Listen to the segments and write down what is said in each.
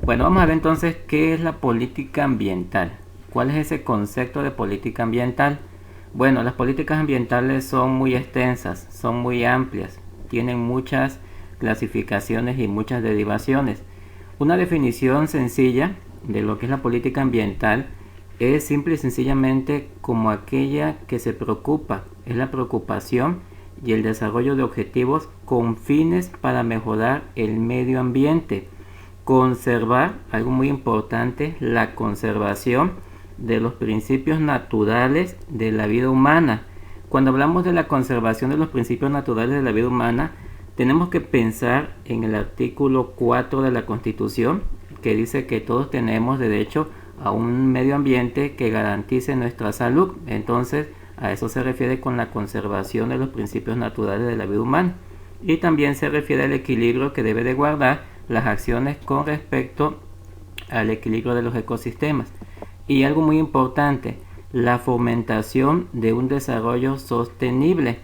Bueno, vamos a ver entonces qué es la política ambiental. ¿Cuál es ese concepto de política ambiental? Bueno, las políticas ambientales son muy extensas, son muy amplias, tienen muchas clasificaciones y muchas derivaciones. Una definición sencilla de lo que es la política ambiental es simple y sencillamente como aquella que se preocupa, es la preocupación y el desarrollo de objetivos con fines para mejorar el medio ambiente, conservar, algo muy importante, la conservación de los principios naturales de la vida humana. Cuando hablamos de la conservación de los principios naturales de la vida humana, tenemos que pensar en el artículo 4 de la Constitución, que dice que todos tenemos derecho a un medio ambiente que garantice nuestra salud. Entonces, a eso se refiere con la conservación de los principios naturales de la vida humana. Y también se refiere al equilibrio que debe de guardar las acciones con respecto al equilibrio de los ecosistemas. Y algo muy importante, la fomentación de un desarrollo sostenible.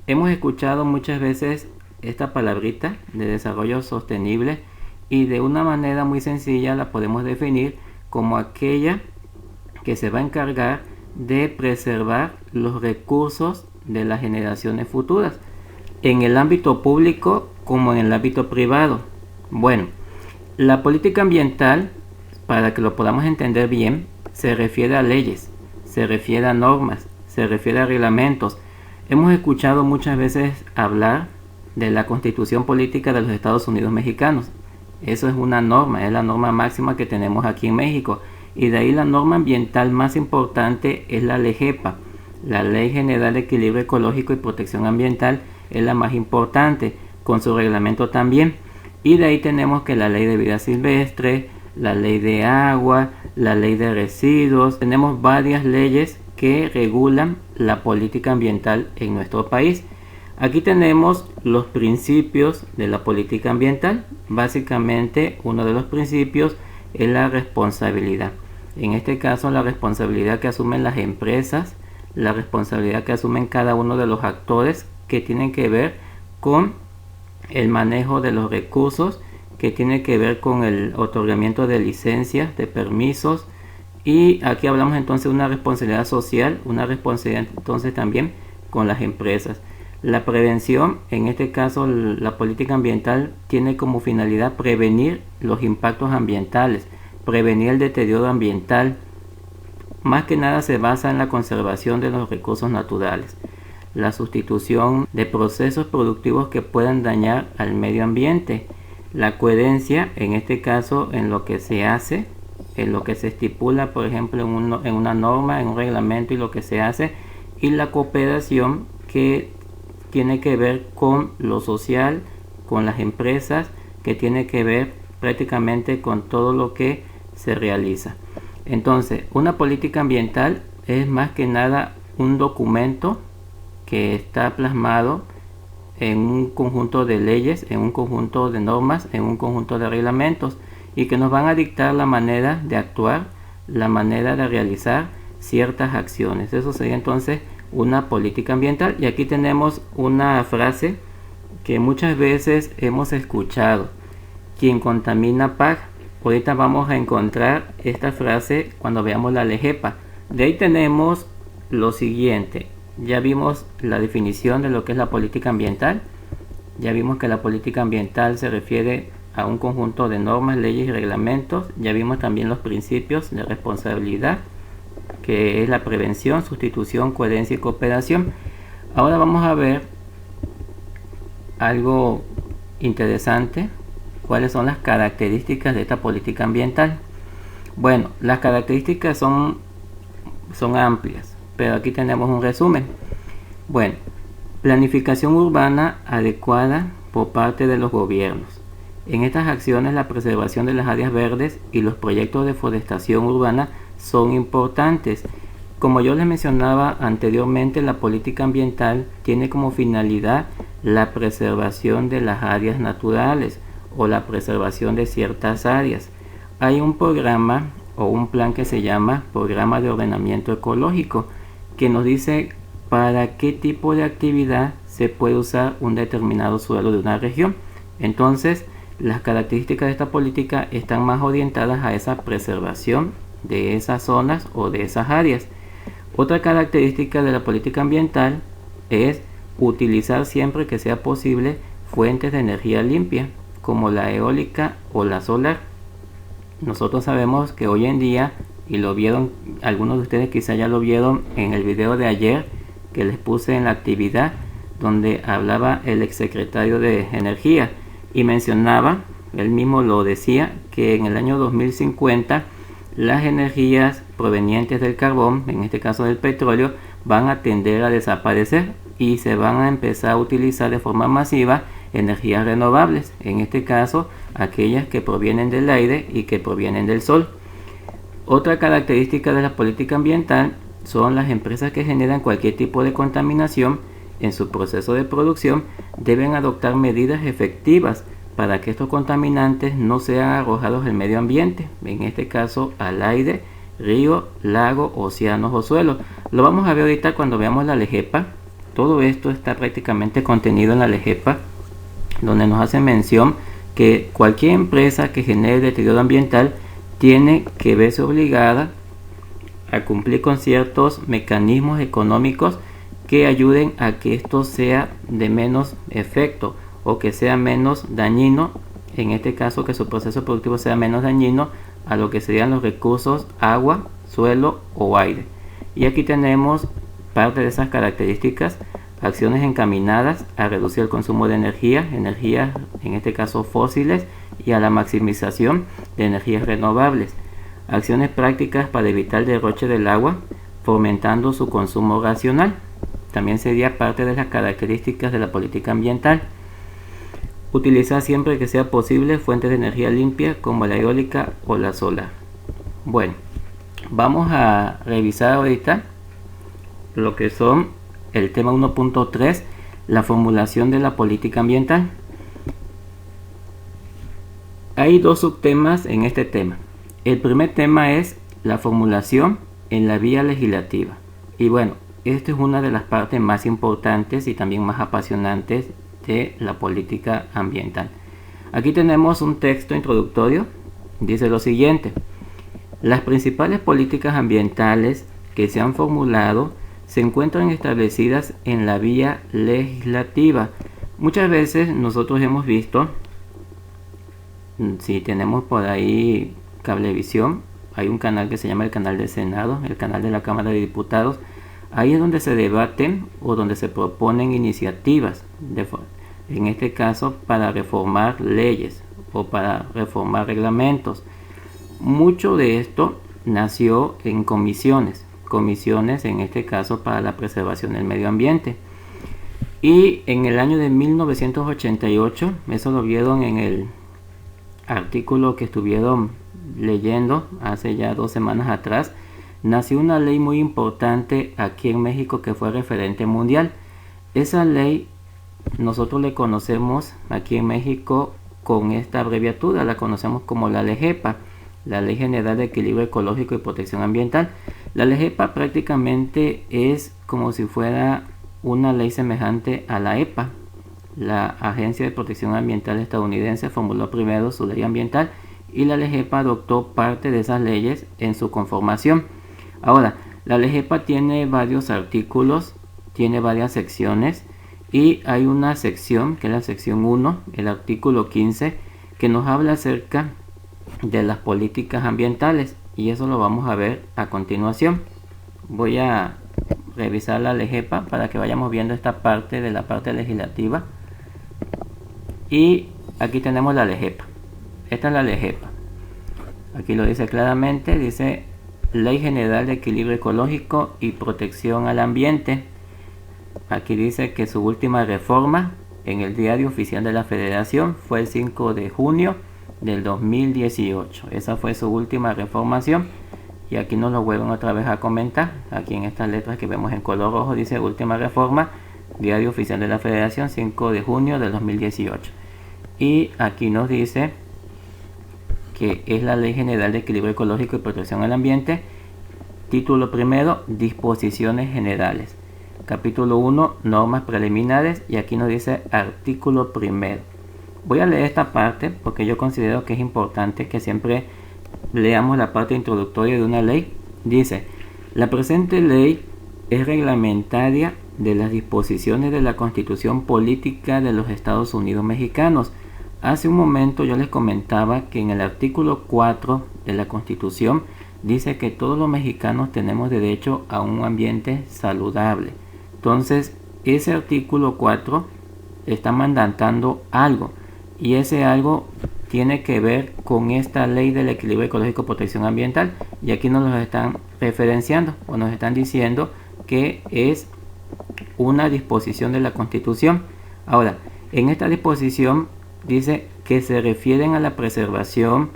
Hemos escuchado muchas veces esta palabrita de desarrollo sostenible y de una manera muy sencilla la podemos definir como aquella que se va a encargar de preservar los recursos de las generaciones futuras, en el ámbito público como en el ámbito privado. Bueno, la política ambiental, para que lo podamos entender bien, se refiere a leyes, se refiere a normas, se refiere a reglamentos. Hemos escuchado muchas veces hablar de la Constitución Política de los Estados Unidos Mexicanos. Eso es una norma, es la norma máxima que tenemos aquí en México. Y de ahí la norma ambiental más importante es la LGEPA. La Ley General de Equilibrio Ecológico y Protección Ambiental es la más importante, con su reglamento también. Y de ahí tenemos que la Ley de Vida Silvestre, la Ley de Agua, la Ley de Residuos. Tenemos varias leyes que regulan la política ambiental en nuestro país. Aquí tenemos los principios de la política ambiental. Básicamente, uno de los principios es la responsabilidad. En este caso, la responsabilidad que asumen las empresas, la responsabilidad que asumen cada uno de los actores que tienen que ver con el manejo de los recursos, que tiene que ver con el otorgamiento de licencias, de permisos. Y aquí hablamos entonces de una responsabilidad social, una responsabilidad entonces también con las empresas. La prevención, en este caso la política ambiental tiene como finalidad prevenir los impactos ambientales, prevenir el deterioro ambiental. Más que nada se basa en la conservación de los recursos naturales, la sustitución de procesos productivos que puedan dañar al medio ambiente, la coherencia, en este caso en lo que se hace, en lo que se estipula, por ejemplo, en una norma, en un reglamento y lo que se hace, y la cooperación que tiene que ver con lo social, con las empresas, que tiene que ver prácticamente con todo lo que se realiza. Entonces, una política ambiental es más que nada un documento que está plasmado en un conjunto de leyes, en un conjunto de normas, en un conjunto de reglamentos y que nos van a dictar la manera de actuar, la manera de realizar ciertas acciones. Eso sería entonces una política ambiental. Y aquí tenemos una frase que muchas veces hemos escuchado: quien contamina paga. Ahorita vamos a encontrar esta frase cuando veamos la LGEPA. De ahí tenemos lo siguiente: ya vimos la definición de lo que es la política ambiental, ya vimos que la política ambiental se refiere a un conjunto de normas, leyes y reglamentos. Ya vimos también los principios de responsabilidad, que es la prevención, sustitución, coherencia y cooperación. Ahora vamos a ver algo interesante: cuáles son las características de esta política ambiental. Bueno, las características son amplias, pero aquí tenemos un resumen. Bueno, planificación urbana adecuada por parte de los gobiernos. En estas acciones, la preservación de las áreas verdes y los proyectos de forestación urbana son importantes. Como yo les mencionaba anteriormente, la política ambiental tiene como finalidad la preservación de las áreas naturales o la preservación de ciertas áreas. Hay un programa o un plan que se llama Programa de Ordenamiento Ecológico, que nos dice para qué tipo de actividad se puede usar un determinado suelo de una región. Entonces, Las características de esta política están más orientadas a esa preservación de esas zonas o de esas áreas. Otra característica de la política ambiental es utilizar siempre que sea posible fuentes de energía limpia, como la eólica o la solar. Nosotros sabemos que hoy en día, y lo vieron, algunos de ustedes quizá ya lo vieron en el video de ayer que les puse en la actividad, donde hablaba el exsecretario de Energía y mencionaba, él mismo lo decía, que en el año 2050 las energías provenientes del carbón, en este caso del petróleo, van a tender a desaparecer y se van a empezar a utilizar de forma masiva energías renovables, en este caso aquellas que provienen del aire y que provienen del sol. Otra característica de la política ambiental son las empresas que generan cualquier tipo de contaminación en su proceso de producción deben adoptar medidas efectivas para que estos contaminantes no sean arrojados al medio ambiente, en este caso al aire, río, lago, océanos o suelo. Lo vamos a ver ahorita cuando veamos la LEGEPA. Todo esto está prácticamente contenido en la LEGEPA, donde nos hace mención que cualquier empresa que genere deterioro ambiental tiene que verse obligada a cumplir con ciertos mecanismos económicos que ayuden a que esto sea de menos efecto o que sea menos dañino, en este caso que su proceso productivo sea menos dañino a lo que serían los recursos agua, suelo o aire. Y aquí tenemos parte de esas características: acciones encaminadas a reducir el consumo de energía en este caso fósiles, y a la maximización de energías renovables. Acciones prácticas para evitar el derroche del agua, fomentando su consumo racional. También sería parte de las características de la política ambiental. Utilizar siempre que sea posible fuentes de energía limpia como la eólica o la solar. Bueno, vamos a revisar ahorita lo que son el tema 1.3, la formulación de la política ambiental. Hay dos subtemas en este tema. El primer tema es la formulación en la vía legislativa. Y bueno, esta es una de las partes más importantes y también más apasionantes de la política ambiental. Aquí tenemos un texto introductorio. Dice lo siguiente: las principales políticas ambientales que se han formulado se encuentran establecidas en la vía legislativa. Muchas veces nosotros hemos visto, si tenemos por ahí Cablevisión, hay un canal que se llama el canal del Senado, el canal de la Cámara de Diputados. Ahí es donde se debaten o donde se proponen iniciativas, en este caso para reformar leyes o para reformar reglamentos. Mucho de esto nació en comisiones en este caso para la preservación del medio ambiente. Y en el año de 1988, eso lo vieron en el artículo que estuvieron leyendo hace ya 2 semanas atrás, nació una ley muy importante aquí en México que fue referente mundial. Esa ley nosotros le conocemos aquí en México con esta abreviatura, la conocemos como la LEGEPA, la Ley General de Equilibrio Ecológico y Protección Ambiental. La LEGEPA prácticamente es como si fuera una ley semejante a la EPA. La Agencia de Protección Ambiental estadounidense formuló primero su ley ambiental y la LEGEPA adoptó parte de esas leyes en su conformación. Ahora, la LEGEPA tiene varios artículos, tiene varias secciones, y hay una sección que es la sección 1, el artículo 15, que nos habla acerca de las políticas ambientales, y eso lo vamos a ver a continuación. Voy a revisar la LEGEPA para que vayamos viendo esta parte de la parte legislativa. Y aquí tenemos la LEGEPA. Esta es la LEGEPA. Aquí lo dice claramente, dice Ley General de Equilibrio Ecológico y Protección al Ambiente. Aquí dice que su última reforma en el Diario Oficial de la Federación fue el 5 de junio del 2018. Esa fue su última reformación. Y aquí nos lo vuelven otra vez a comentar. Aquí en estas letras que vemos en color rojo dice última reforma, Diario Oficial de la Federación, 5 de junio del 2018. Y aquí nos dice que es la Ley General de Equilibrio Ecológico y Protección al Ambiente. Título primero, Disposiciones Generales. Capítulo 1, Normas Preliminares. Y aquí nos dice artículo primero. Voy a leer esta parte porque yo considero que es importante que siempre leamos la parte introductoria de una ley. Dice: la presente ley es reglamentaria de las disposiciones de la Constitución Política de los Estados Unidos Mexicanos. Hace un momento yo les comentaba que en el artículo 4 de la Constitución dice que todos los mexicanos tenemos derecho a un ambiente saludable. Entonces, ese artículo 4 está mandatando algo, y ese algo tiene que ver con esta ley del equilibrio ecológico y protección ambiental, y aquí nos lo están referenciando o nos están diciendo que es una disposición de la Constitución. Ahora, en esta disposición dice que se refieren a la preservación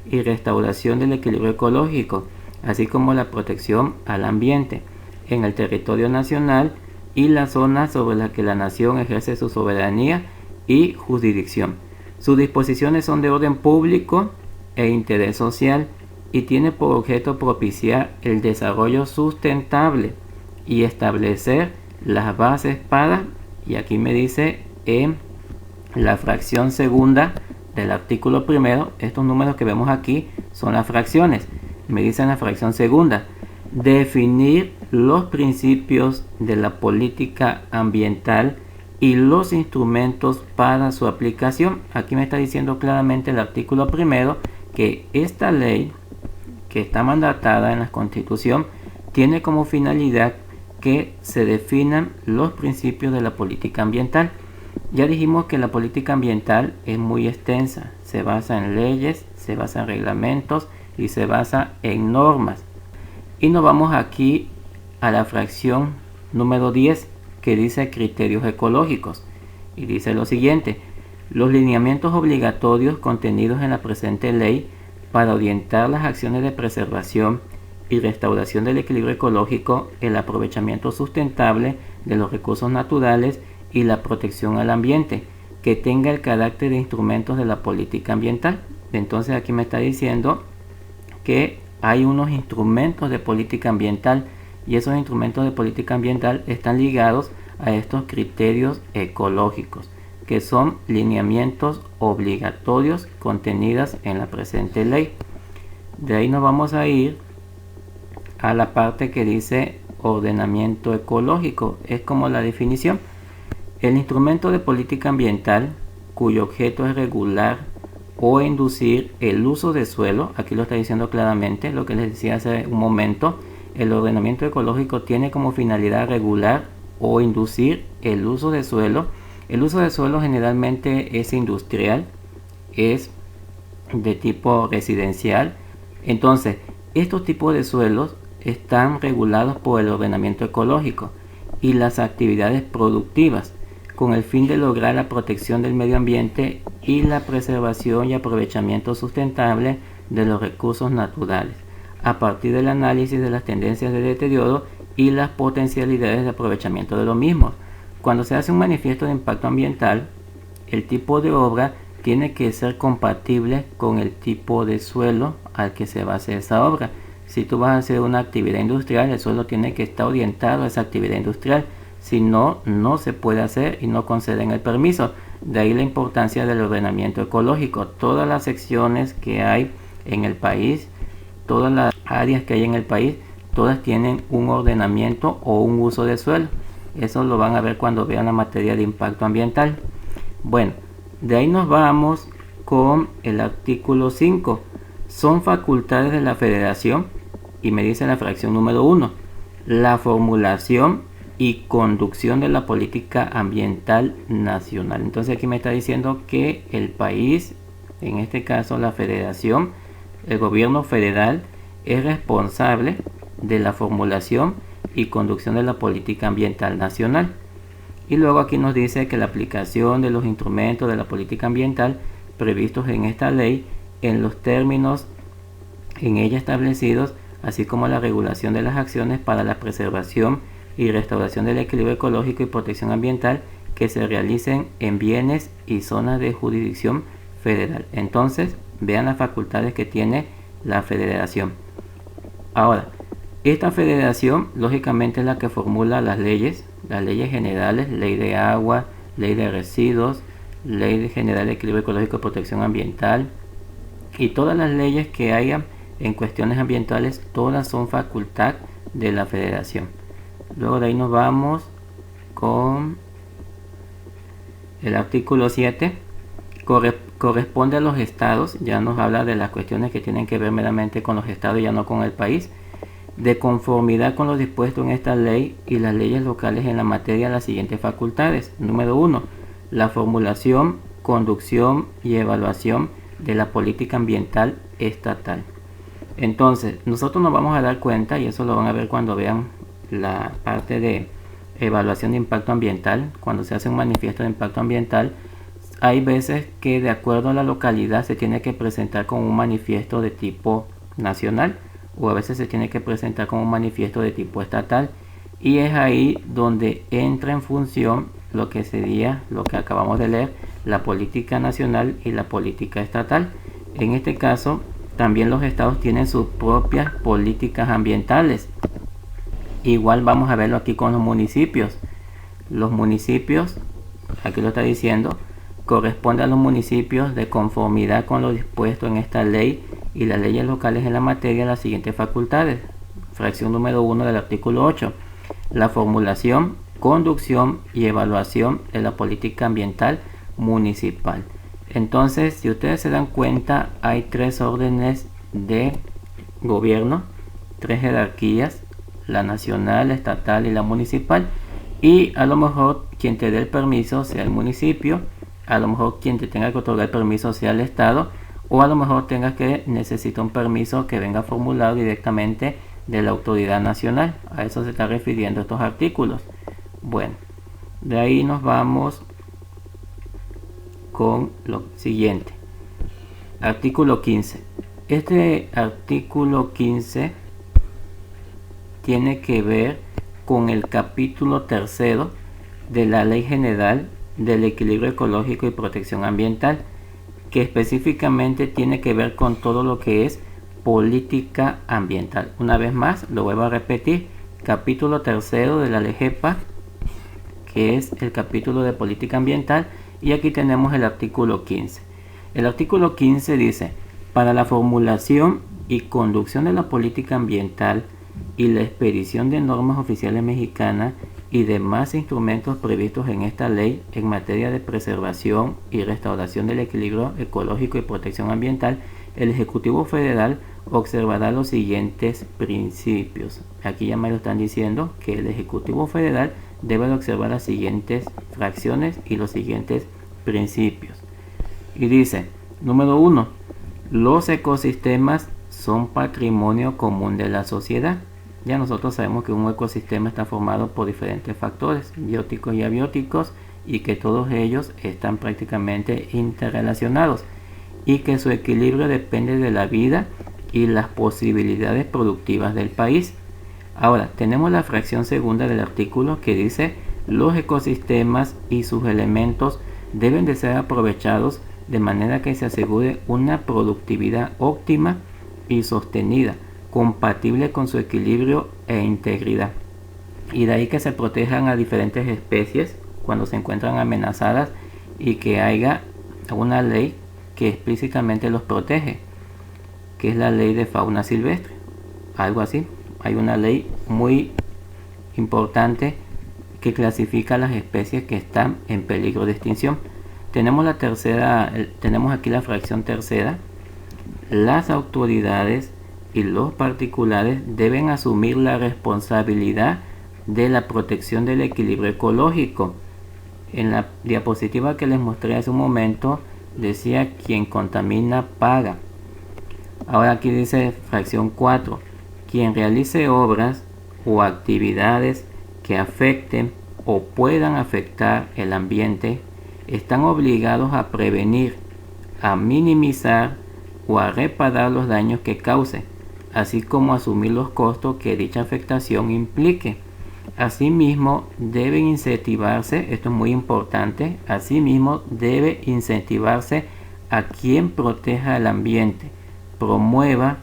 y restauración del equilibrio ecológico, así como la protección al ambiente en el territorio nacional y las zonas sobre las que la nación ejerce su soberanía y jurisdicción. Sus disposiciones son de orden público e interés social y tiene por objeto propiciar el desarrollo sustentable y establecer las bases para, y aquí me dice en la fracción segunda del artículo primero, estos números que vemos aquí son las fracciones, me dice en la fracción segunda, definir los principios de la política ambiental y los instrumentos para su aplicación. Aquí me está diciendo claramente el artículo primero que esta ley que está mandatada en la Constitución tiene como finalidad que se definan los principios de la política ambiental. Ya dijimos que la política ambiental es muy extensa, se basa en leyes, se basa en reglamentos y se basa en normas. Y nos vamos aquí a la fracción número 10 que dice criterios ecológicos y dice lo siguiente: los lineamientos obligatorios contenidos en la presente ley para orientar las acciones de preservación y restauración del equilibrio ecológico, el aprovechamiento sustentable de los recursos naturales y la protección al ambiente, que tenga el carácter de instrumentos de la política ambiental. Entonces aquí me está diciendo que hay unos instrumentos de política ambiental y esos instrumentos de política ambiental están ligados a estos criterios ecológicos, que son lineamientos obligatorios contenidos en la presente ley. De ahí nos vamos a ir a la parte que dice ordenamiento ecológico. Es como la definición: el instrumento de política ambiental cuyo objeto es regular o inducir el uso de suelo. Aquí lo está diciendo claramente lo que les decía hace un momento. El ordenamiento ecológico tiene como finalidad regular o inducir el uso de suelo. El uso de suelo generalmente es industrial, es de tipo residencial. Entonces, estos tipos de suelos están regulados por el ordenamiento ecológico y las actividades productivas, con el fin de lograr la protección del medio ambiente y la preservación y aprovechamiento sustentable de los recursos naturales, a partir del análisis de las tendencias de deterioro y las potencialidades de aprovechamiento de los mismos. Cuando se hace un manifiesto de impacto ambiental, el tipo de obra tiene que ser compatible con el tipo de suelo al que se va a hacer esa obra. Si tú vas a hacer una actividad industrial, el suelo tiene que estar orientado a esa actividad industrial. Si no, no se puede hacer y no conceden el permiso. De ahí la importancia del ordenamiento ecológico. Todas las secciones que hay en el país, todas las áreas que hay en el país, todas tienen un ordenamiento o un uso de suelo. Eso lo van a ver cuando vean la materia de impacto ambiental. Bueno, de ahí nos vamos con el artículo 5. Son facultades de la Federación, y me dice la fracción número 1, la formulación y conducción de la política ambiental nacional. Entonces aquí me está diciendo que el país, en este caso la Federación, el gobierno federal, es responsable de la formulación y conducción de la política ambiental nacional. Y luego aquí nos dice que la aplicación de los instrumentos de la política ambiental previstos en esta ley en los términos en ella establecidos, así como la regulación de las acciones para la preservación y restauración del equilibrio ecológico y protección ambiental que se realicen en bienes y zonas de jurisdicción federal. Entonces, vean las facultades que tiene la Federación. Ahora, esta Federación lógicamente es la que formula las leyes generales, ley de agua, ley de residuos, Ley General de Equilibrio Ecológico y Protección Ambiental, y todas las leyes que haya en cuestiones ambientales, todas son facultad de la Federación. Luego de ahí nos vamos con el artículo 7. Corresponde a los estados, ya nos habla de las cuestiones que tienen que ver meramente con los estados, ya no con el país, de conformidad con lo dispuesto en esta ley y las leyes locales en la materia, las siguientes facultades. Número 1, la formulación, conducción y evaluación de la política ambiental estatal. Entonces, nosotros nos vamos a dar cuenta, y eso lo van a ver cuando vean la parte de evaluación de impacto ambiental. Cuando se hace un manifiesto de impacto ambiental, hay veces que de acuerdo a la localidad se tiene que presentar con un manifiesto de tipo nacional, o a veces se tiene que presentar con un manifiesto de tipo estatal, y es ahí donde entra en función lo que sería lo que acabamos de leer, la política nacional y la política estatal. En este caso también los estados tienen sus propias políticas ambientales. Igual vamos a verlo aquí con los municipios. Los municipios, aquí lo está diciendo, corresponde a los municipios de conformidad con lo dispuesto en esta ley y las leyes locales en la materia las siguientes facultades. Fracción número 1 del artículo 8. La formulación, conducción y evaluación de la política ambiental municipal. Entonces, si ustedes se dan cuenta, hay 3 órdenes de gobierno, 3 jerarquías, la nacional, la estatal y la municipal, y a lo mejor quien te dé el permiso sea el municipio, a lo mejor quien te tenga que otorgar el permiso sea el estado, o a lo mejor tengas que necesitar un permiso que venga formulado directamente de la autoridad nacional. A eso se está refiriendo estos artículos. Bueno, de ahí nos vamos con lo siguiente. Artículo 15. Este artículo 15 tiene que ver con el capítulo 3 de la Ley General del Equilibrio Ecológico y Protección Ambiental, que específicamente tiene que ver con todo lo que es política ambiental. Una vez más, lo vuelvo a repetir, capítulo 3 de la Ley GEPA, que es el capítulo de política ambiental, y aquí tenemos el artículo 15. El artículo 15 dice: para la formulación y conducción de la política ambiental y la expedición de normas oficiales mexicanas y demás instrumentos previstos en esta ley en materia de preservación y restauración del equilibrio ecológico y protección ambiental, el Ejecutivo Federal observará los siguientes principios. Aquí ya me lo están diciendo que el Ejecutivo Federal debe de observar las siguientes fracciones y los siguientes principios. Y dice, número 1, los ecosistemas son patrimonio común de la sociedad. Ya nosotros sabemos que un ecosistema está formado por diferentes factores, bióticos y abióticos, y que todos ellos están prácticamente interrelacionados, y que su equilibrio depende de la vida y las posibilidades productivas del país. Ahora, tenemos la fracción segunda del artículo que dice: los ecosistemas y sus elementos deben de ser aprovechados de manera que se asegure una productividad óptima y sostenida, compatible con su equilibrio e integridad. Y de ahí que se protejan a diferentes especies cuando se encuentran amenazadas y que haya una ley que explícitamente los protege, que es la ley de fauna silvestre, algo así. Hay una ley muy importante que clasifica las especies que están en peligro de extinción. Tenemos la tercera, tenemos aquí la fracción tercera. Las autoridades y los particulares deben asumir la responsabilidad de la protección del equilibrio ecológico. En la diapositiva que les mostré hace un momento decía: quien contamina paga. Ahora aquí dice fracción 4: quien realice obras o actividades que afecten o puedan afectar el ambiente están obligados a prevenir, a minimizar o a reparar los daños que cause, así como asumir los costos que dicha afectación implique. Asimismo, deben incentivarse, esto es muy importante, asimismo debe incentivarse a quien proteja el ambiente, promueva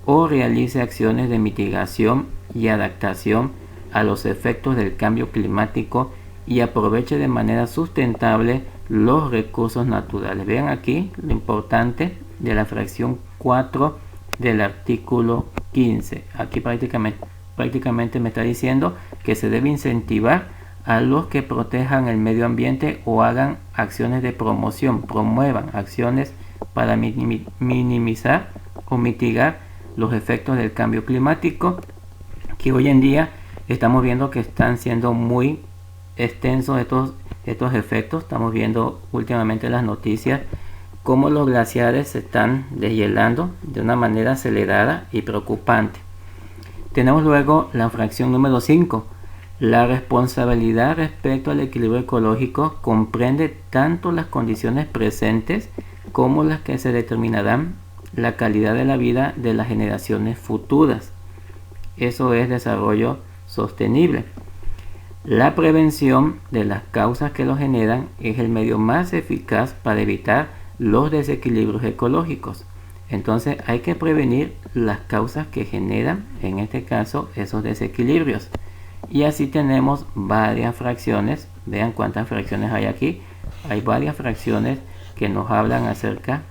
o realice acciones de mitigación y adaptación a los efectos del cambio climático y aproveche de manera sustentable los recursos naturales. Vean aquí lo importante de la fracción 4 del artículo 15. Aquí prácticamente me está diciendo que se debe incentivar a los que protejan el medio ambiente o hagan acciones de promoción, promuevan acciones para minimizar o mitigar los efectos del cambio climático, que hoy en día estamos viendo que están siendo muy extensos estos efectos. Estamos viendo últimamente las noticias cómo los glaciares se están deshielando de una manera acelerada y preocupante. Tenemos luego la fracción número 5. La responsabilidad respecto al equilibrio ecológico comprende tanto las condiciones presentes como las que se determinarán la calidad de la vida de las generaciones futuras. Eso es desarrollo sostenible. La prevención de las causas que lo generan es el medio más eficaz para evitar los desequilibrios ecológicos. Entonces hay que prevenir las causas que generan, en este caso, esos desequilibrios. Y así tenemos varias fracciones. Vean cuántas fracciones hay aquí. Hay varias fracciones que nos hablan acerca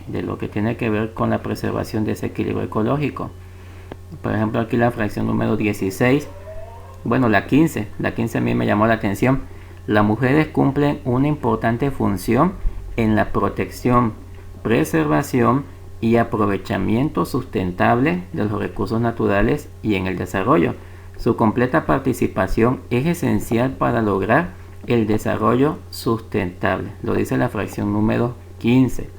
de lo que tiene que ver con la preservación de ese equilibrio ecológico. Por ejemplo, aquí la fracción número 16. Bueno, la 15 a mí me llamó la atención. Las mujeres cumplen una importante función en la protección, preservación y aprovechamiento sustentable de los recursos naturales y en el desarrollo. Su completa participación es esencial para lograr el desarrollo sustentable. Lo dice la fracción número 15.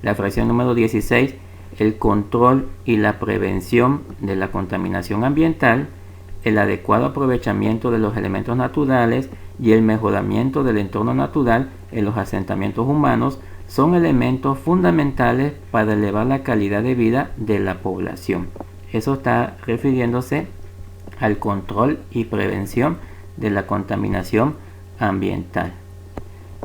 La fracción número 16, el control y la prevención de la contaminación ambiental, el adecuado aprovechamiento de los elementos naturales y el mejoramiento del entorno natural en los asentamientos humanos son elementos fundamentales para elevar la calidad de vida de la población. Eso está refiriéndose al control y prevención de la contaminación ambiental.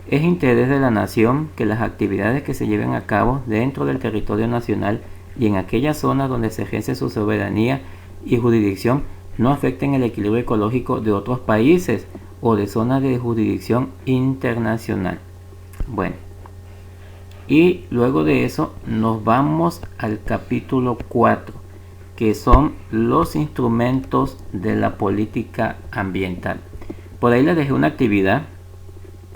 Es interés de la nación que las actividades que se lleven a cabo dentro del territorio nacional y en aquellas zonas donde se ejerce su soberanía y jurisdicción no afecten el equilibrio ecológico de otros países o de zonas de jurisdicción internacional. Bueno, y luego de eso nos vamos al capítulo 4, que son los instrumentos de la política ambiental. Por ahí les dejé una actividad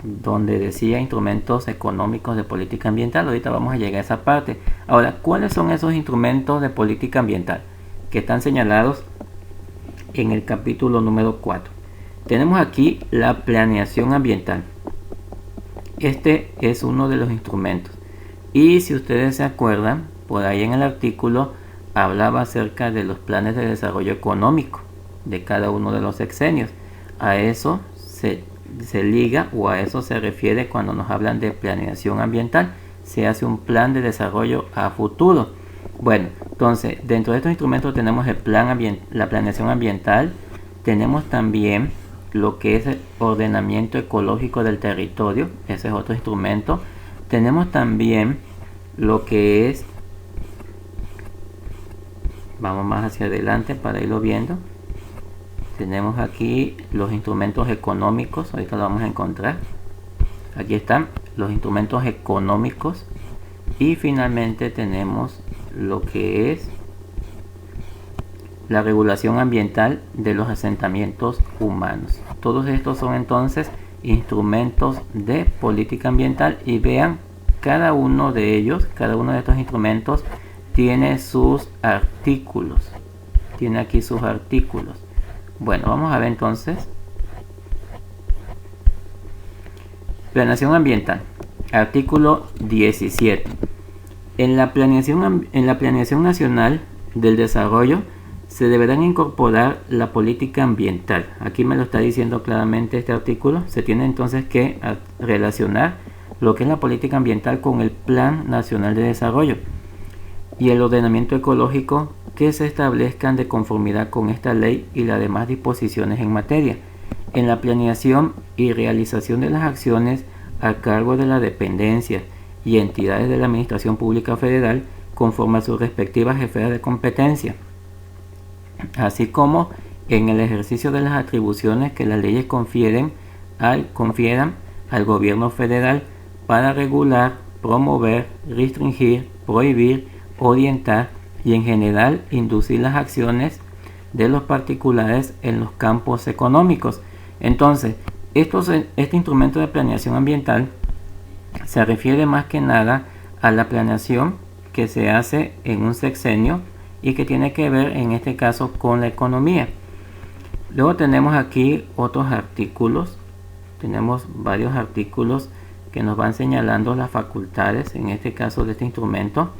donde decía instrumentos económicos de política ambiental. Ahorita vamos a llegar a esa parte. Ahora, ¿cuáles son esos instrumentos de política ambiental que están señalados en el capítulo número 4? Tenemos aquí la planeación ambiental. Este es uno de los instrumentos. Y si ustedes se acuerdan, por ahí en el artículo hablaba acerca de los planes de desarrollo económico de cada uno de los sexenios. A eso se liga o a eso se refiere cuando nos hablan de planeación ambiental. Se hace un plan de desarrollo a futuro. Bueno, entonces dentro de estos instrumentos tenemos la planeación ambiental. Tenemos también lo que es el ordenamiento ecológico del territorio. Ese es otro instrumento. Tenemos también lo que es, vamos más hacia adelante para irlo viendo. Tenemos aquí los instrumentos económicos, ahorita lo vamos a encontrar. Aquí están los instrumentos económicos. Y finalmente tenemos lo que es la regulación ambiental de los asentamientos humanos. Todos estos son entonces instrumentos de política ambiental, y vean, cada uno de ellos, cada uno de estos instrumentos tiene sus artículos. Tiene aquí sus artículos. Bueno, vamos a ver entonces. Planeación ambiental. Artículo 17. En la planeación nacional del desarrollo se deberán incorporar la política ambiental. Aquí me lo está diciendo claramente este artículo. Se tiene entonces que relacionar lo que es la política ambiental con el Plan Nacional de Desarrollo y el ordenamiento ecológico que se establezcan de conformidad con esta ley y las demás disposiciones en materia. En la planeación y realización de las acciones a cargo de las dependencias y entidades de la Administración Pública Federal conforme a sus respectivas esferas de competencia, así como en el ejercicio de las atribuciones que las leyes confieran al Gobierno Federal para regular, promover, restringir, prohibir, orientar y en general inducir las acciones de los particulares en los campos económicos. Entonces, este instrumento de planeación ambiental se refiere más que nada a la planeación que se hace en un sexenio y que tiene que ver en este caso con la economía. Luego tenemos aquí otros artículos, tenemos varios artículos que nos van señalando las facultades, en este caso de este instrumento.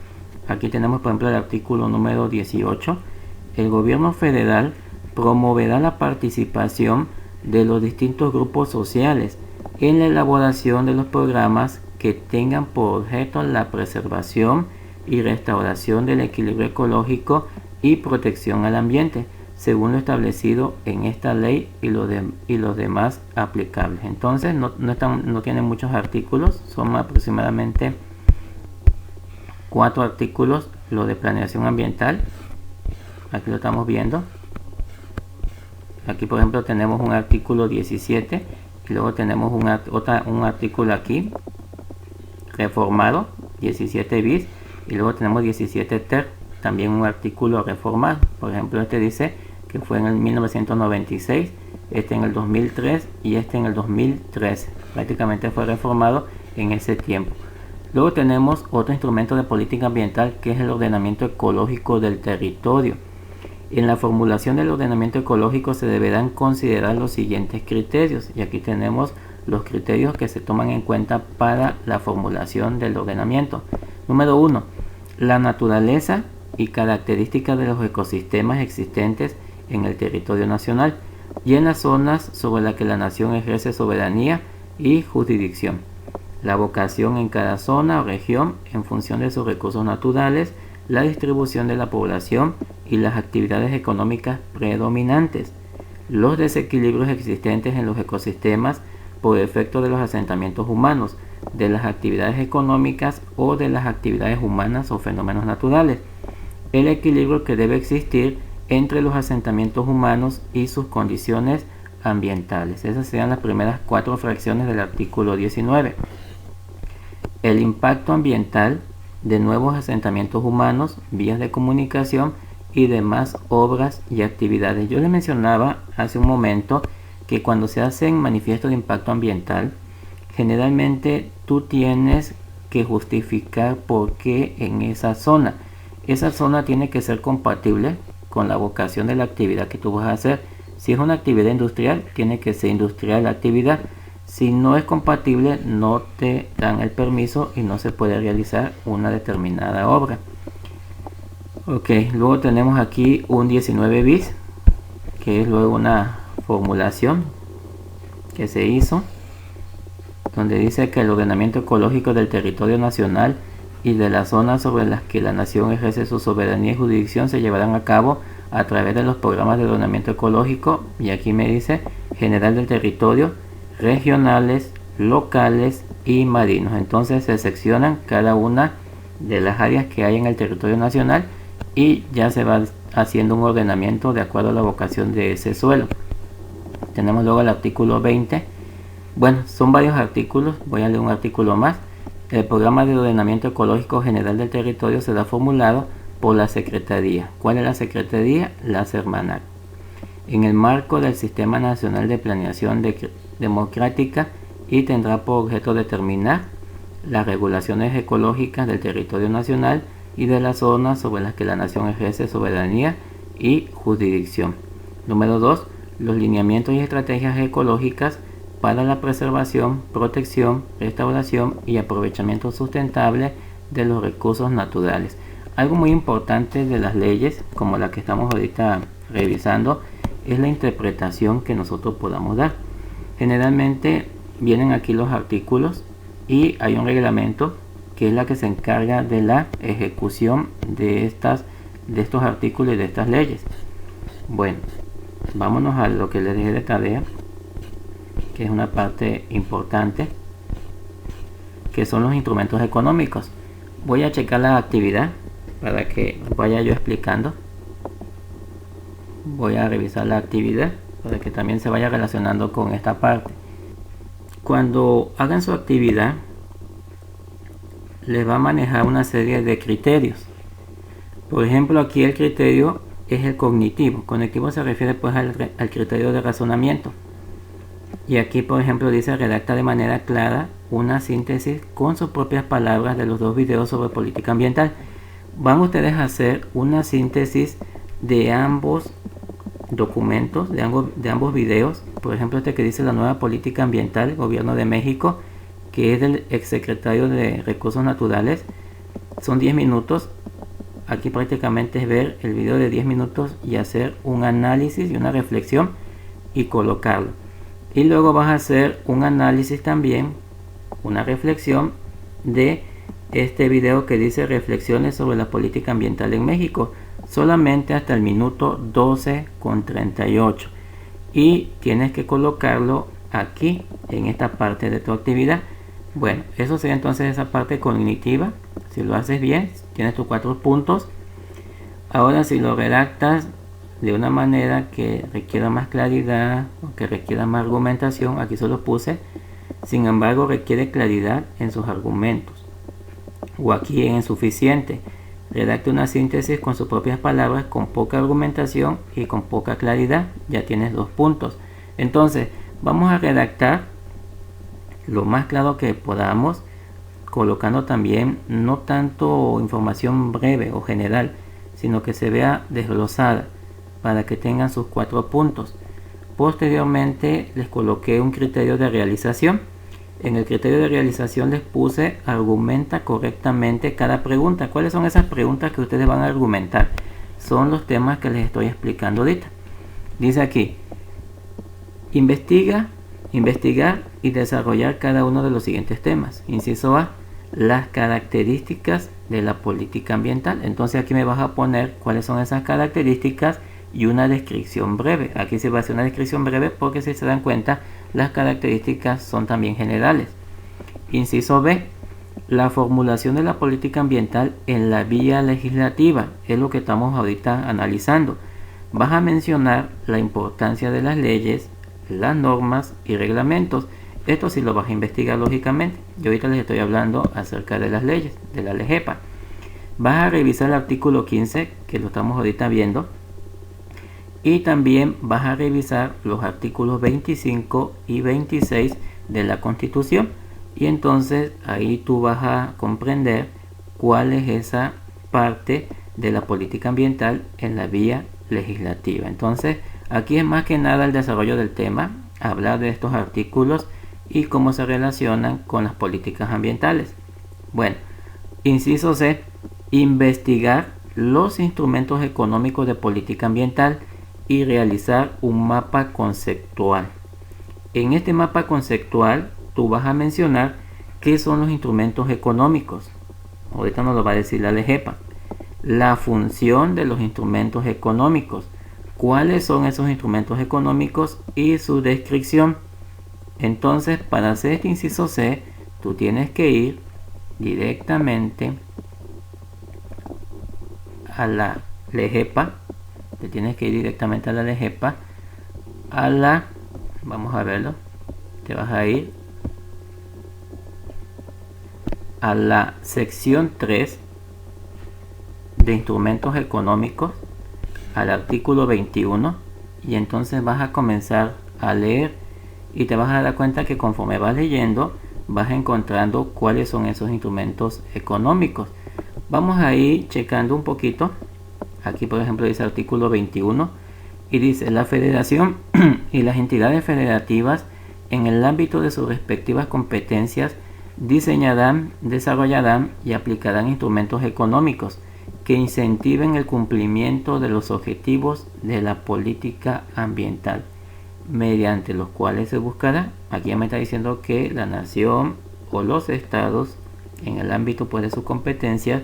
Aquí tenemos por ejemplo el artículo número 18. El gobierno federal promoverá la participación de los distintos grupos sociales en la elaboración de los programas que tengan por objeto la preservación y restauración del equilibrio ecológico y protección al ambiente, según lo establecido en esta ley y los demás aplicables. Entonces no tienen muchos artículos, son aproximadamente 4 artículos lo de planeación ambiental. Aquí lo estamos viendo. Aquí por ejemplo tenemos un artículo 17 y luego tenemos un artículo aquí reformado, 17 bis, y luego tenemos 17 ter, también un artículo reformado. Por ejemplo, este dice que fue en el 1996, este en el 2003 y este en el 2013. Prácticamente fue reformado en ese tiempo. Luego tenemos otro instrumento de política ambiental que es el ordenamiento ecológico del territorio. En la formulación del ordenamiento ecológico se deberán considerar los siguientes criterios, y aquí tenemos los criterios que se toman en cuenta para la formulación del ordenamiento. Número 1. La naturaleza y características de los ecosistemas existentes en el territorio nacional y en las zonas sobre las que la nación ejerce soberanía y jurisdicción. La vocación en cada zona o región en función de sus recursos naturales, la distribución de la población y las actividades económicas predominantes. Los desequilibrios existentes en los ecosistemas por efecto de los asentamientos humanos, de las actividades económicas o de las actividades humanas o fenómenos naturales. El equilibrio que debe existir entre los asentamientos humanos y sus condiciones ambientales. Esas serían las primeras 4 fracciones del artículo 19. El impacto ambiental de nuevos asentamientos humanos, vías de comunicación y demás obras y actividades. Yo les mencionaba hace un momento que cuando se hacen manifiestos de impacto ambiental, generalmente tú tienes que justificar por qué en esa zona tiene que ser compatible con la vocación de la actividad que tú vas a hacer. Si es una actividad industrial, tiene que ser industrial la actividad. Si no es compatible, no te dan el permiso y no se puede realizar una determinada obra. Ok, luego tenemos aquí un 19 bis, que es luego una formulación que se hizo, donde dice que el ordenamiento ecológico del territorio nacional y de las zonas sobre las que la nación ejerce su soberanía y jurisdicción se llevarán a cabo a través de los programas de ordenamiento ecológico, y aquí me dice general del territorio, regionales, locales y marinos. Entonces se seccionan cada una de las áreas que hay en el territorio nacional y ya se va haciendo un ordenamiento de acuerdo a la vocación de ese suelo. Tenemos luego el artículo 20. Bueno, son varios artículos, voy a leer un artículo más. El programa de ordenamiento ecológico general del territorio será formulado por la Secretaría. ¿Cuál es la Secretaría? La SERMANAC. En el marco del Sistema Nacional de Planeación Democrática, y tendrá por objeto determinar las regulaciones ecológicas del territorio nacional y de las zonas sobre las que la nación ejerce soberanía y jurisdicción. Número 2. Los lineamientos y estrategias ecológicas para la preservación, protección, restauración y aprovechamiento sustentable de los recursos naturales. Algo muy importante de las leyes, como la que estamos ahorita revisando, es la interpretación que nosotros podamos dar. Generalmente vienen aquí los artículos y hay un reglamento que es la que se encarga de la ejecución de estos artículos y de estas leyes. Bueno, vámonos a lo que les dejé de tarea, que es una parte importante, que son los instrumentos económicos. Voy a checar la actividad para que vaya yo explicando. Voy a revisar la actividad para que también se vaya relacionando con esta parte. Cuando hagan su actividad, les va a manejar una serie de criterios. Por ejemplo, aquí el criterio es el cognitivo. Cognitivo se refiere pues al criterio de razonamiento. Y aquí, por ejemplo, dice: redacta de manera clara una síntesis con sus propias palabras de los 2 videos sobre política ambiental. Van ustedes a hacer una síntesis de ambos documentos, de ambos videos. Por ejemplo, este que dice la nueva política ambiental, Gobierno de México, que es del exsecretario de Recursos Naturales. Son 10 minutos. Aquí prácticamente es ver el video de 10 minutos y hacer un análisis y una reflexión y colocarlo. Y luego vas a hacer un análisis también, una reflexión de este video que dice reflexiones sobre la política ambiental en México, solamente hasta el minuto 12:38. Y tienes que colocarlo aquí en esta parte de tu actividad. Bueno, eso sería entonces esa parte cognitiva. Si lo haces bien, tienes tus 4 puntos. Ahora, si lo redactas de una manera que requiera más claridad o que requiera más argumentación, aquí solo puse: sin embargo requiere claridad en sus argumentos, o aquí en insuficiente. Redacte una síntesis con sus propias palabras, con poca argumentación y con poca claridad. Ya tienes 2 puntos. Entonces vamos a redactar lo más claro que podamos, colocando también no tanto información breve o general, sino que se vea desglosada para que tengan sus 4 puntos. Posteriormente les coloqué un criterio de realización. En el criterio de realización les puse: argumenta correctamente cada pregunta. ¿Cuáles son esas preguntas que ustedes van a argumentar? Son los temas que les estoy explicando ahorita. Dice aquí: investigar y desarrollar cada uno de los siguientes temas. Inciso A: las características de la política ambiental. Entonces aquí me vas a poner cuáles son esas características y una descripción breve. Aquí se va a hacer una descripción breve porque, si se dan cuenta, las características son también generales. Inciso B: la formulación de la política ambiental en la vía legislativa. Es lo que estamos ahorita analizando. Vas a mencionar la importancia de las leyes, las normas y reglamentos. Esto sí lo vas a investigar, lógicamente. Yo ahorita les estoy hablando acerca de las leyes, de la LEGEPA. Vas a revisar el artículo 15, que lo estamos ahorita viendo. Y también vas a revisar los artículos 25 y 26 de la Constitución. Y entonces ahí tú vas a comprender cuál es esa parte de la política ambiental en la vía legislativa. Entonces aquí es más que nada el desarrollo del tema, hablar de estos artículos y cómo se relacionan con las políticas ambientales. Bueno, inciso C: investigar los instrumentos económicos de política ambiental y realizar un mapa conceptual. En este mapa conceptual tú vas a mencionar qué son los instrumentos económicos. Ahorita nos lo va a decir la LEGEPA. La función de los instrumentos económicos, cuáles son esos instrumentos económicos y su descripción. Entonces, para hacer este inciso C, tú tienes que ir directamente a la LEGEPA. Te tienes que ir directamente a la LEGEPA, vamos a verlo, te vas a ir a la sección 3 de instrumentos económicos, al artículo 21, y entonces vas a comenzar a leer y te vas a dar cuenta que conforme vas leyendo vas encontrando cuáles son esos instrumentos económicos. Vamos a ir checando un poquito. Aquí, por ejemplo, dice artículo 21 y dice: la federación y las entidades federativas, en el ámbito de sus respectivas competencias, diseñarán, desarrollarán y aplicarán instrumentos económicos que incentiven el cumplimiento de los objetivos de la política ambiental, mediante los cuales se buscará. Aquí ya me está diciendo que la nación o los estados, en el ámbito pues de sus competencias,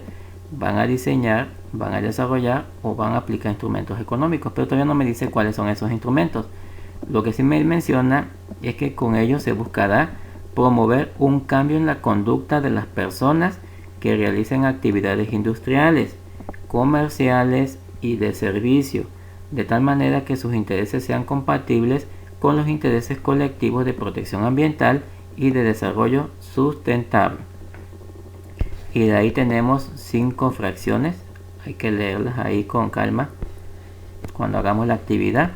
van a diseñar, van a desarrollar o van a aplicar instrumentos económicos, pero todavía no me dice cuáles son esos instrumentos. Lo que sí me menciona es que con ellos se buscará promover un cambio en la conducta de las personas que realicen actividades industriales, comerciales y de servicio, de tal manera que sus intereses sean compatibles con los intereses colectivos de protección ambiental y de desarrollo sustentable. y de ahí tenemos 5 fracciones. Hay que leerlas ahí con calma cuando hagamos la actividad.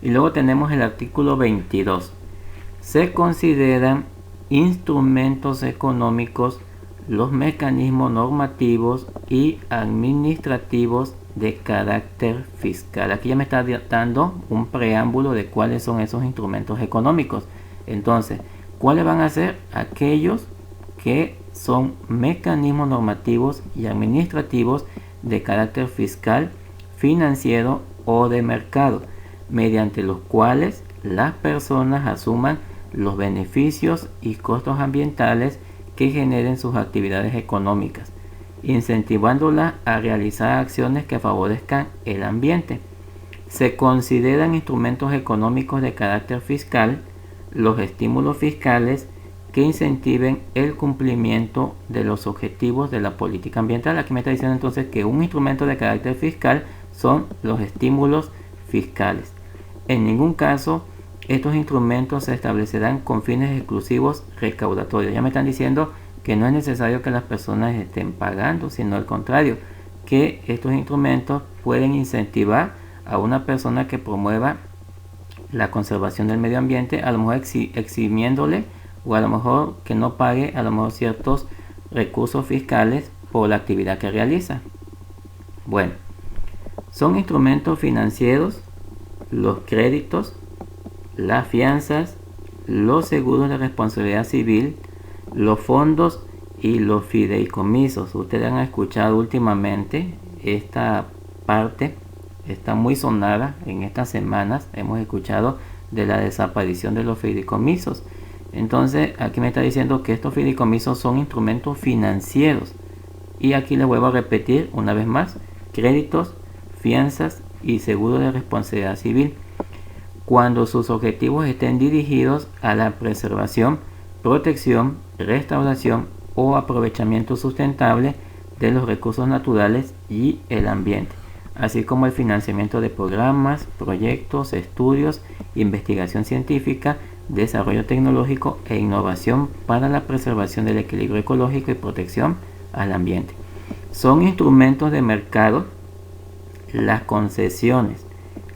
Y luego tenemos el artículo 22. Se consideran instrumentos económicos los mecanismos normativos y administrativos de carácter fiscal. Aquí ya me está dando un preámbulo de cuáles son esos instrumentos económicos. Entonces, ¿cuáles van a ser? Aquellos que son mecanismos normativos y administrativos de carácter fiscal, financiero o de mercado, mediante los cuales las personas asuman los beneficios y costos ambientales que generen sus actividades económicas, incentivándolas a realizar acciones que favorezcan el ambiente. Se consideran instrumentos económicos de carácter fiscal los estímulos fiscales que incentiven el cumplimiento de los objetivos de la política ambiental. Aquí me está diciendo entonces que un instrumento de carácter fiscal son los estímulos fiscales. En ningún caso estos instrumentos se establecerán con fines exclusivos recaudatorios. Ya me están diciendo que no es necesario que las personas estén pagando, sino al contrario, que estos instrumentos pueden incentivar a una persona que promueva la conservación del medio ambiente, a lo mejor eximiéndole o a lo mejor que no pague a lo mejor ciertos recursos fiscales por la actividad que realiza. Bueno, son instrumentos financieros los créditos, las fianzas, los seguros de responsabilidad civil, los fondos y los fideicomisos. Ustedes han escuchado últimamente esta parte, está muy sonada en estas semanas. Hemos escuchado de la desaparición de los fideicomisos. Entonces aquí me está diciendo que estos fideicomisos son instrumentos financieros. Y aquí les vuelvo a repetir una vez más: créditos, fianzas y seguro de responsabilidad civil, cuando sus objetivos estén dirigidos a la preservación, protección, restauración o aprovechamiento sustentable de los recursos naturales y el ambiente, así como el financiamiento de programas, proyectos, estudios, investigación científica, desarrollo tecnológico e innovación para la preservación del equilibrio ecológico y protección al ambiente. Son instrumentos de mercado las concesiones,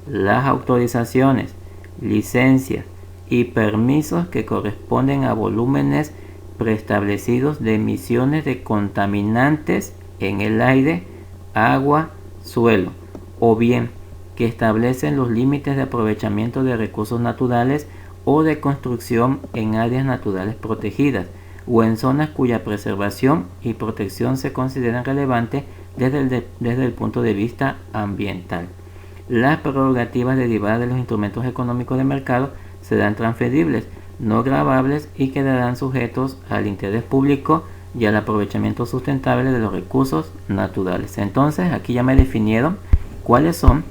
las autorizaciones, licencias y permisos que corresponden a volúmenes preestablecidos de emisiones de contaminantes en el aire, agua, suelo, o bien que establecen los límites de aprovechamiento de recursos naturales o de construcción en áreas naturales protegidas o en zonas cuya preservación y protección se consideran relevantes desde el punto de vista ambiental. Las prerrogativas derivadas de los instrumentos económicos de mercado serán transferibles, no gravables y quedarán sujetos al interés público y al aprovechamiento sustentable de los recursos naturales. Entonces aquí ya me definieron cuáles son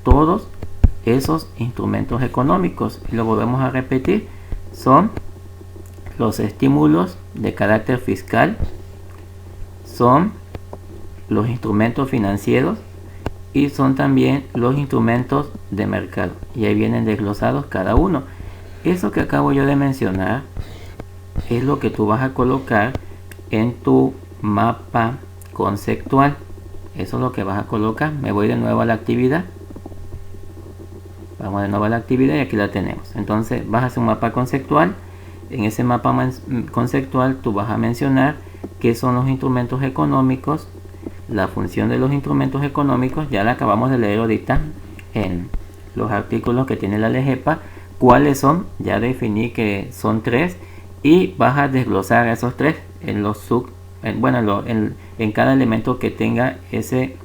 todos esos instrumentos económicos y lo volvemos a repetir. Son los estímulos de carácter fiscal, son los instrumentos financieros y son también los instrumentos de mercado, y ahí vienen desglosados cada uno. Eso que acabo yo de mencionar es lo que tú vas a colocar en tu mapa conceptual. Eso es lo que vas a colocar. Me voy de nuevo a la actividad. Vamos de nuevo a la actividad y aquí la tenemos. Entonces vas a hacer un mapa conceptual. En ese mapa conceptual tú vas a mencionar qué son los instrumentos económicos, la función de los instrumentos económicos. Ya la acabamos de leer ahorita en los artículos que tiene la LEGEPA. ¿Cuáles son? Ya definí que son 3 y vas a desglosar esos 3 en los en cada elemento que tenga ese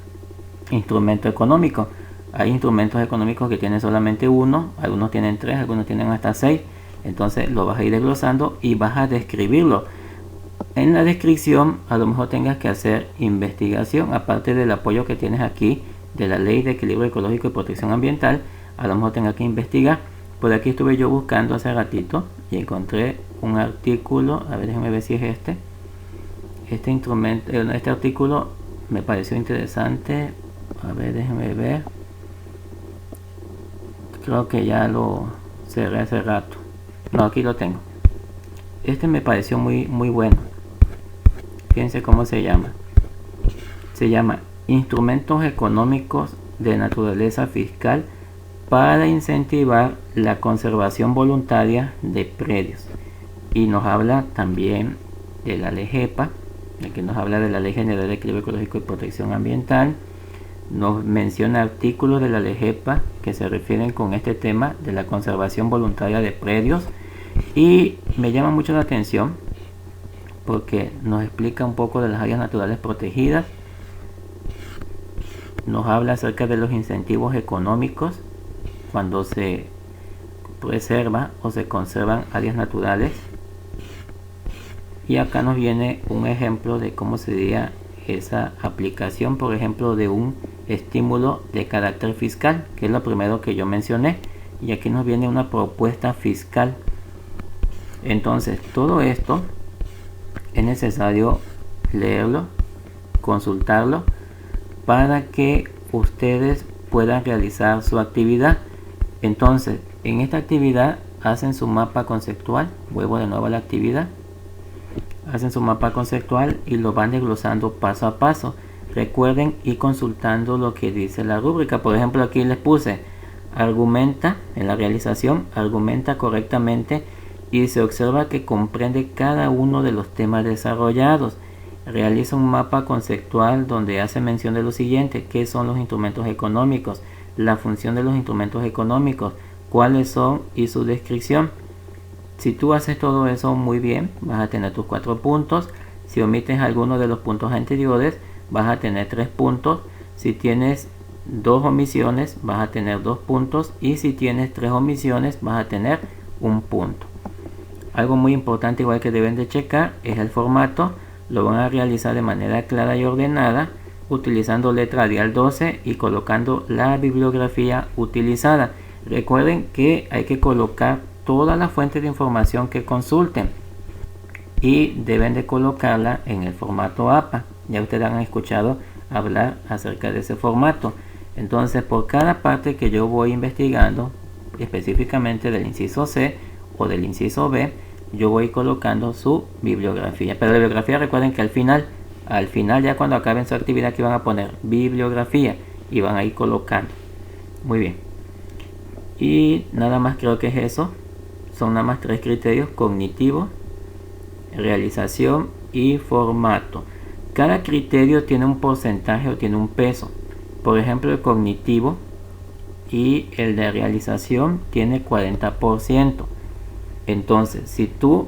instrumento económico. Hay instrumentos económicos que tienen solamente uno, algunos tienen 3, algunos tienen hasta 6. Entonces lo vas a ir desglosando y vas a describirlo. En la descripción a lo mejor tengas que hacer investigación, aparte del apoyo que tienes aquí de la Ley de Equilibrio Ecológico y Protección Ambiental. A lo mejor tengas que investigar. Por aquí estuve yo buscando hace ratito y encontré un artículo. A ver, déjenme ver si es este artículo me pareció interesante. A ver, déjenme ver. Creo que ya lo cerré hace rato. No, aquí lo tengo. Este me pareció muy bueno. Fíjense cómo se llama. Se llama Instrumentos Económicos de Naturaleza Fiscal para incentivar la conservación voluntaria de predios. Y nos habla también de la ley GEPA, que nos habla de la Ley General de Equilibrio Ecológico y Protección Ambiental. Nos menciona artículos de la ley GEPA que se refieren con este tema de la conservación voluntaria de predios. Y me llama mucho la atención porque nos explica un poco de las áreas naturales protegidas. Nos habla acerca de los incentivos económicos cuando se preserva o se conservan áreas naturales. Y acá nos viene un ejemplo de cómo sería esa aplicación, por ejemplo, de un estímulo de carácter fiscal, que es lo primero que yo mencioné. Y aquí nos viene una propuesta fiscal. Entonces, todo esto es necesario leerlo, consultarlo, para que ustedes puedan realizar su actividad. Entonces, en esta actividad hacen su mapa conceptual. Vuelvo de nuevo a la actividad. Hacen su mapa conceptual y lo van desglosando paso a paso. Recuerden ir consultando lo que dice la rúbrica. Por ejemplo, aquí les puse argumenta en la realización, argumenta correctamente y se observa que comprende cada uno de los temas desarrollados. Realiza un mapa conceptual donde hace mención de lo siguiente: qué son los instrumentos económicos, la función de los instrumentos económicos, cuáles son y su descripción. Si tú haces todo eso muy bien, vas a tener tus 4 puntos. Si omites alguno de los puntos anteriores, vas a tener 3 puntos. Si tienes 2 omisiones, vas a tener 2 puntos. Y si tienes 3 omisiones, vas a tener 1 punto. Algo muy importante, igual que deben de checar, es el formato. Lo van a realizar de manera clara y ordenada, utilizando letra Arial 12 y colocando la bibliografía utilizada. Recuerden que hay que colocar todas las fuentes de información que consulten y deben de colocarla en el formato APA. Ya ustedes han escuchado hablar acerca de ese formato. Entonces, por cada parte que yo voy investigando, específicamente del inciso C o del inciso B, yo voy colocando su bibliografía. Pero la bibliografía, recuerden que al final ya cuando acaben su actividad, aquí van a poner bibliografía y van a ir colocando. Muy bien. Y nada más, creo que es eso. Son nada más 3 criterios: cognitivo, realización y formato. Cada criterio tiene un porcentaje o tiene un peso. Por ejemplo, el cognitivo y el de realización tiene 40%. Entonces, si tú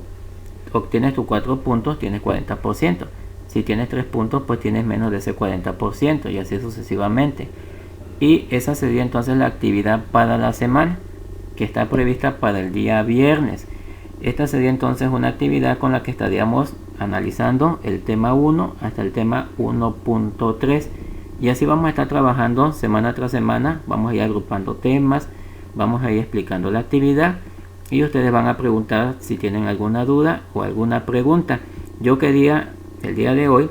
obtienes tus 4 puntos, tienes 40%. Si tienes 3 puntos, pues tienes menos de ese 40%, y así sucesivamente. Y esa sería entonces la actividad para la semana, que está prevista para el día viernes. Esta sería entonces una actividad con la que estaríamos analizando el tema 1 hasta el tema 1.3. Y así vamos a estar trabajando semana tras semana. Vamos a ir agrupando temas, vamos a ir explicando la actividad. Y ustedes van a preguntar si tienen alguna duda o alguna pregunta. Yo quería el día de hoy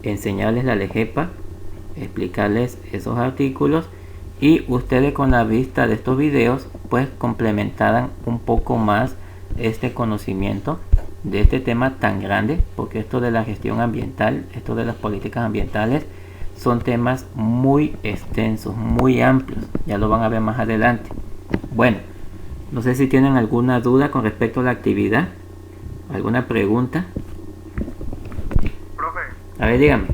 enseñarles la ley GEPA, explicarles esos artículos, y ustedes con la vista de estos videos pues complementaran un poco más este conocimiento de este tema tan grande, porque esto de la gestión ambiental, esto de las políticas ambientales, son temas muy extensos, muy amplios. Ya lo van a ver más adelante. Bueno, no sé si tienen alguna duda con respecto a la actividad, alguna pregunta. Profe, A ver, dígame.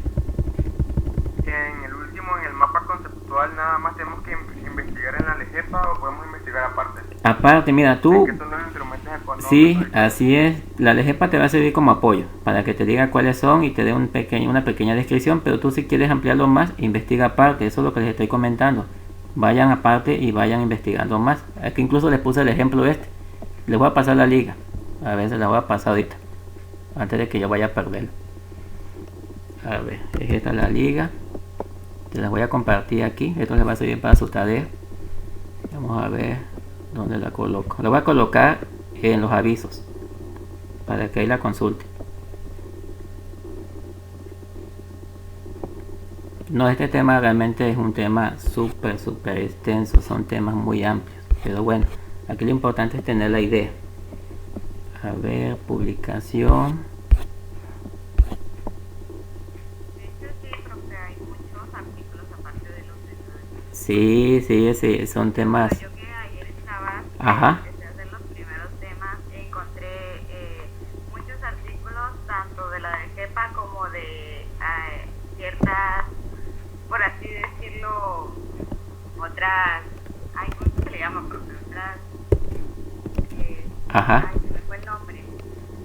en el mapa conceptual nada más tenemos que investigar en la LGEPA o podemos investigar aparte. Aparte, mira, tú... ¿Qué son los instrumentos económicos? Sí, así es. La LGEPA te va a servir como apoyo para que te diga cuáles son y te dé una pequeña descripción, pero tú, si quieres ampliarlo más, investiga aparte. Eso es lo que les estoy comentando. Vayan aparte y vayan investigando más. Aquí incluso les puse el ejemplo este. Les voy a pasar la liga. A ver, se la voy a pasar ahorita, antes de que yo vaya a perderlo. A ver, es esta la liga. Te las voy a compartir aquí. Esto les va a servir para su tarea. Vamos a ver dónde la coloco. La voy a colocar en los avisos para que ahí la consulte. No, este tema realmente es un tema súper extenso. Son temas muy amplios. Pero bueno, aquí lo importante es tener la idea. A ver, publicación. Sí, sí, sí, son Bueno, temas. yo que ayer estaba, Ajá, empecé a hacer los primeros temas, encontré muchos artículos, tanto de la de GEPA como de ciertas, por así decirlo, otras, ay, ¿cómo se le llama, profe? Otras, ajá. ay, se me fue el nombre.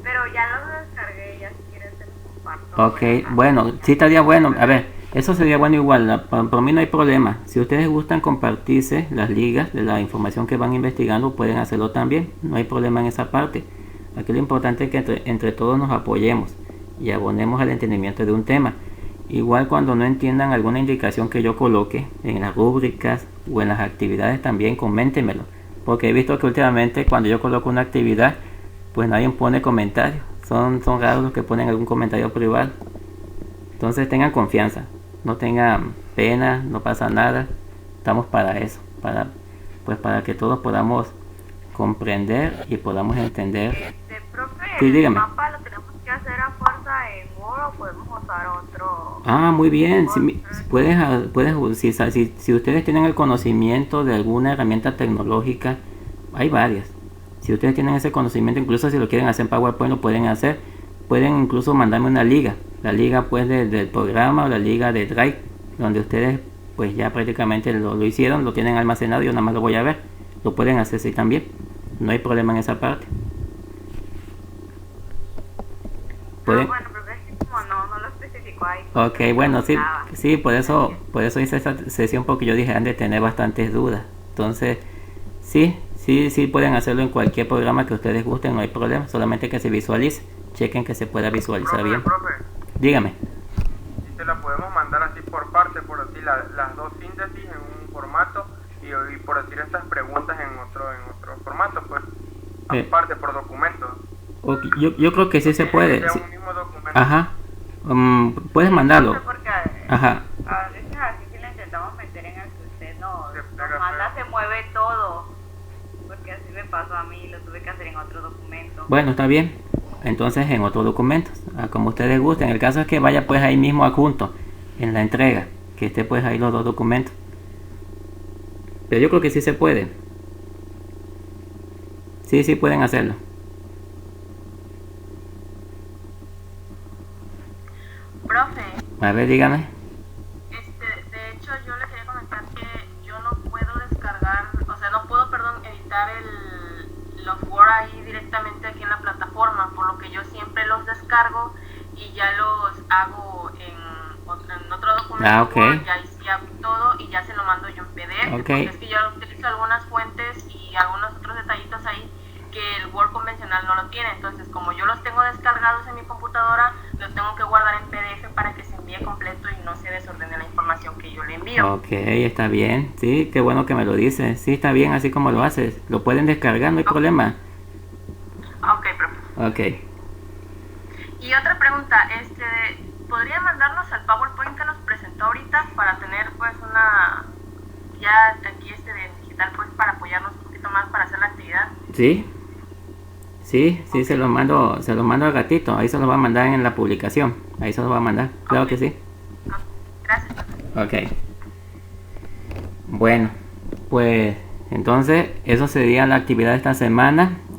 Pero ya los descargué, ya si quieres te los comparto Ok, por acá. bueno, Ya sí me estaría bueno. A descargué. ver, eso sería bueno igual. Por mí no hay problema. Si ustedes gustan compartirse las ligas de la información que van investigando, pueden hacerlo también. No hay problema en esa parte. Aquí lo importante es que entre todos nos apoyemos y abonemos al entendimiento de un tema. Igual cuando no entiendan alguna indicación que yo coloque en las rúbricas o en las actividades también coméntenmelo. Porque he visto que últimamente cuando yo coloco una actividad, pues nadie pone comentarios. Son raros los que ponen algún comentario privado. Entonces tengan confianza, no tengan pena, no pasa nada. Estamos para eso, para que todos podamos comprender y podamos entender. Profe, Sí, el dígame. mapa lo tenemos que hacer a fuerza en Word o podemos usar otro. Ah, muy bien. Si, Otro. si ustedes tienen el conocimiento de alguna herramienta tecnológica, hay varias. Si ustedes tienen ese conocimiento, incluso si lo quieren hacer en PowerPoint, lo pueden hacer. Pueden incluso mandarme una liga. La liga pues del programa o la liga de Drive, donde ustedes pues ya prácticamente lo hicieron, lo tienen almacenado y yo nada más lo voy a ver. Lo pueden hacer así también. No hay problema en esa parte. Ah, Pueden. bueno, pero es que como no lo especificó ahí, pues Ok, bueno, sí, preguntaba. sí, por eso hice esta sesión porque yo dije han de tener bastantes dudas. Entonces, sí pueden hacerlo en cualquier programa que ustedes gusten, no hay problema, solamente que se visualice, chequen que se pueda visualizar bien. Profe, Dígame. si te la podemos mandar así por parte, por decir las dos síntesis en un formato y por decir estas preguntas en otro formato, pues, Eh, aparte por documentos. yo creo que sí se puede. Sea Sí. un mismo documento. Ajá. Puedes Sí, mandarlo. profe, porque Ajá. a veces así si le intentamos meter en el que usted Se nos pega manda, feo. se mueve todo. Porque así me pasó a mí, lo tuve que hacer en otro documento. Bueno, está bien. Entonces en otros documentos, como ustedes gusten. El caso es que vaya pues ahí mismo adjunto en la entrega, que esté pues ahí los dos documentos. Pero yo creo que sí se puede. Sí pueden hacerlo. Profe, A ver, dígame. de hecho yo le quería comentar que yo no puedo descargar, o sea, no puedo, perdón, editar los Word ahí directamente aquí en la plataforma, por lo que yo siempre los descargo y ya los hago en otro documento Ok. Word, ya ahí sí hago todo y ya se lo mando yo en PDF, Ok. porque es que yo utilizo algunas fuentes y algunos otros detallitos ahí que el Word convencional no lo tiene. Entonces, como yo los tengo descargados en mi computadora, los tengo que guardar en PDF para que se envíe completo y no se desordene la información que yo le envío. Ok, está bien. Sí, qué bueno que me lo dices. Sí, está bien así como lo haces. Lo pueden descargar, no hay problema. Ok, profe. Ok. Y otra pregunta, ¿podría mandarnos al PowerPoint que nos presentó ahorita para tener pues ya aquí de digital pues para apoyarnos un poquito más para hacer la actividad? Sí, sí, Ok. se lo mando al gatito. Ahí se lo va a mandar en la publicación. Ahí se lo va a mandar. Claro Ok. que sí. Gracias, profe. Ok. Bueno, pues entonces eso sería la actividad de esta semana.